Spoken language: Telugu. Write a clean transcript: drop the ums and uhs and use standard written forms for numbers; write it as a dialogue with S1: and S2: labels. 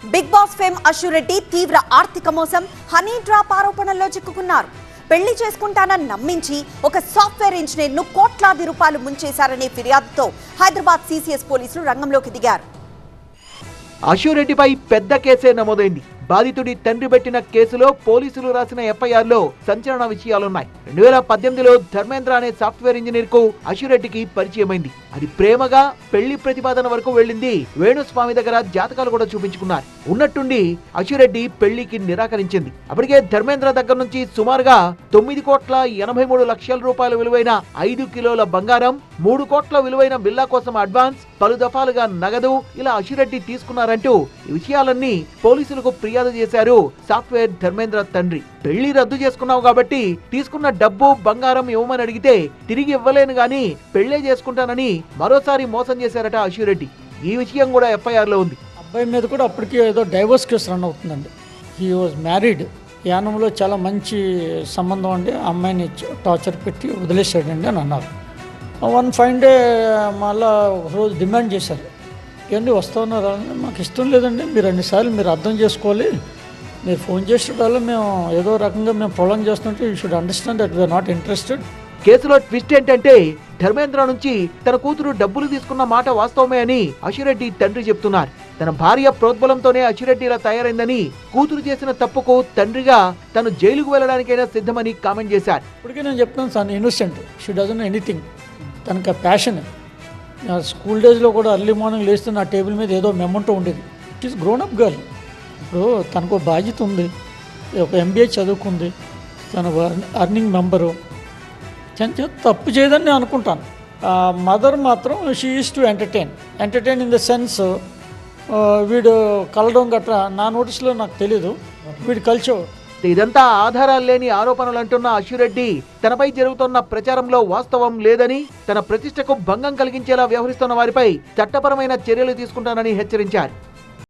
S1: బిగ్ బాస్ ఫేమ్ అశ్వరెడ్డి తీవ్ర ఆర్థిక మోసం, హనీ ట్రాప్ ఆరోపణల్లో చిక్కుకున్నారు. పెళ్లి చేసుకుంటానని నమ్మించి ఒక సాఫ్ట్వేర్ ఇంజనీర్ ను కోట్లాది రూపాయలు ముంచేశారనే ఫిర్యాదుతో హైదరాబాద్ సిసిఎస్ పోలీసులు రంగంలోకి దిగారు.
S2: అశ్వరెడ్డిపై పెద్ద కేసే నమోదైంది. బాధితుడి తండ్రి పెట్టిన కేసులో పోలీసులు రాసిన ఎఫ్ఐఆర్లో సంచలన విషయాలున్నాయి. 2018లో ధర్మేంద్ర అనే సాఫ్ట్వేర్ ఇంజనీర్ కు అశ్వరెడ్డికి పరిచయమైంది. అది ప్రేమగా పెళ్లి ప్రతిపాదన వరకు వెళ్ళింది. వేణుస్వామి దగ్గర జాతకాలు కూడా చూపించుకున్నారు. ఉన్నట్టుండి అశ్వరెడ్డి పెళ్లికి నిరాకరించింది. అప్పటికే ధర్మేంద్ర దగ్గర నుంచి సుమారుగా 9,83,00,000 రూపాయల విలువైన 5 కిలోల బంగారం, 3 కోట్ల విలువైన విల్లా కోసం అడ్వాన్స్, పలు దఫాలుగా నగదు ఇలా అశ్వరెడ్డి తీసుకున్నారంటూ ఈ విషయాలన్నీ పోలీసులకు ఫిర్యాదు చేశారు సాఫ్ట్వేర్ ధర్మేంద్ర తండ్రి. పెళ్లి రద్దు చేసుకున్నావు కాబట్టి తీసుకున్న డబ్బు బంగారం ఇవ్వమని అడిగితే తిరిగి ఇవ్వలేను గాని పెళ్లే చేసుకుంటానని మరోసారి మోసం చేశారట అశ్వరెడ్డి. ఈ విషయం కూడా ఎఫ్ఐఆర్ లో ఉంది.
S3: అబ్బాయి మీద కూడా అప్పటికి ఏదో డైవోర్స్ కేసు రన్ అవుతుందండి. He was married. యానంలో చాలా మంచి సంబంధం అండి. అమ్మాయిని టార్చర్ పెట్టి వదిలేసాడండి అని అన్నారు. వన్ ఫైన్ డే మళ్ళా ఒకరోజు డిమాండ్ చేశారు. ఏంటి వస్తున్నారు? మాకు ఇష్టం లేదండి, మీరు అన్నిసార్లు మీరు అర్థం చేసుకోవాలి, మీరు ఫోన్ చేసేటప్పుడు మేము ఏదో రకంగా మేము ప్రొలాంగ్ చేస్తుంటే you should understand that we are not interested.
S2: కేసులో ట్విస్ట్ ఏంటంటే ధర్మేంద్ర నుంచి తన కూతురు డబ్బులు తీసుకున్న మాట వాస్తవమే అని అశ్వరెడ్డి తండ్రి చెప్తున్నారు. తన భార్య ప్రోద్బలంతోనే అశ్వరెడ్డి ఇలా తయారైందని, కూతురు చేసిన తప్పుకు తండ్రిగా తను జైలుకు వెళ్లడానికైనా సిద్ధమని కామెంట్ చేశారు.
S3: ఇప్పటికీ నేను చెప్తాను sir, innocent, she doesn't know anything. తనకు ప్యాషన్. స్కూల్ డేస్లో కూడా ఎర్లీ మార్నింగ్ లేస్తే నా టేబుల్ మీద ఏదో మెమంటో ఉండేది. She is grown up girl. ఇప్పుడు తనకు బాధ్యత ఉంది, ఒక ఎంబీఏ చదువుకుంది, తన అర్నింగ్ మెంబరు. తప్పు చేయదని నేను అనుకుంటాను. మదర్ మాత్రం she is to entertain in the sense వీడు కలడం గట్రా నా నోటీస్లో నాకు తెలీదు. వీడు కలిసో
S2: ఇదంతా ఆధారాలు లేని ఆరోపణలు అంటున్న అశ్వరెడ్డి తనపై జరుగుతున్న ప్రచారంలో వాస్తవం లేదని, తన ప్రతిష్టకు భంగం కలిగించేలా వ్యవహరిస్తున్న వారిపై చట్టపరమైన చర్యలు తీసుకుంటానని హెచ్చరించారు.